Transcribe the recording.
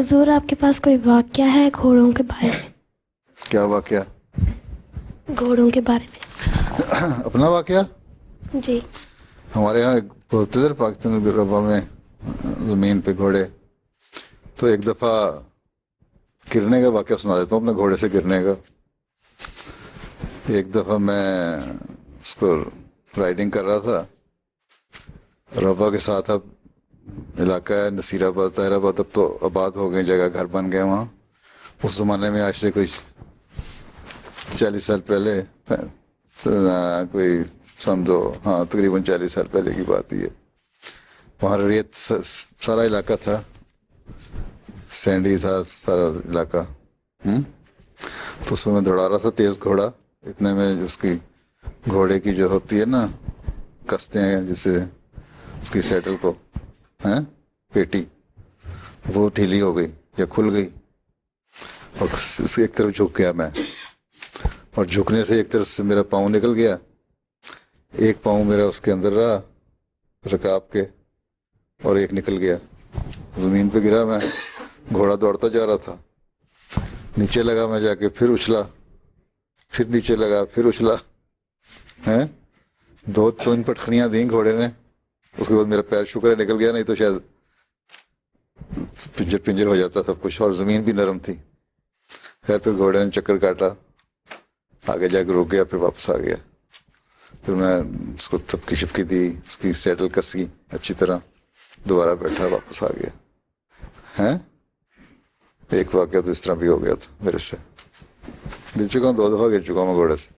حضور آپ کے پاس کوئی واقعہ ہے گھوڑوں کے بارے میں؟ کیا واقعہ؟ گھوڑوں کے بارے میں اپنا واقعہ؟ جی ہمارے یہاں بہت ادھر پاکستان کے ربا میں زمین پہ گھوڑے. تو ایک دفعہ گرنے کا واقعہ سنا دیتا ہوں، اپنے گھوڑے سے گرنے کا. ایک دفعہ میں اس کو رائڈنگ کر رہا تھا ربا کے ساتھ. اب علاقہ ہے نصیر آباد طاہر آباد، اب تو آباد ہو گئی جگہ، گھر بن گئے وہاں. اس زمانے میں آج سے کوئی 40 سال پہلے، کوئی سمجھو ہاں تقریباً 40 سال پہلے کی بات ہی ہے. وہاں ریت سارا علاقہ تھا، سینڈی تھا سارا علاقہ. تو اس میں دوڑا رہا تھا تیز گھوڑا. اتنے میں اس کی گھوڑے کی جو ہوتی ہے نا کستے ہیں جسے اس کی سیڈل کو پیٹی، وہ ڈھیلی ہو گئی یا کھل گئی اور اس ایک طرف جھک گیا میں. اور جھکنے سے ایک طرف سے میرا پاؤں نکل گیا، ایک پاؤں میرا اس کے اندر رہا رکاب کے اور ایک نکل گیا. زمین پہ گرا میں. گھوڑا دوڑتا جا رہا تھا، نیچے لگا میں جا کے، پھر اچھلا، پھر نیچے لگا، پھر اچھلا. 2-3 پٹخنیاں دیں گھوڑے نے. اس کے بعد میرا پیر شکر ہے نکل گیا، نہیں تو شاید پنجر پنجر ہو جاتا سب کچھ. اور زمین بھی نرم تھی. خیر پھر گھوڑے نے چکر کاٹا، آگے جا کے رک گیا، پھر واپس آ گیا. پھر میں اس کو تھپکی شپکی دی، اس کی سیڈل کسی اچھی طرح، دوبارہ بیٹھا، واپس آ گیا. ایک واقعہ تو اس طرح بھی ہو گیا تھا میرے سے. گر چکا ہوں 2 دفعہ گر چکا ہوں میں گھوڑے سے.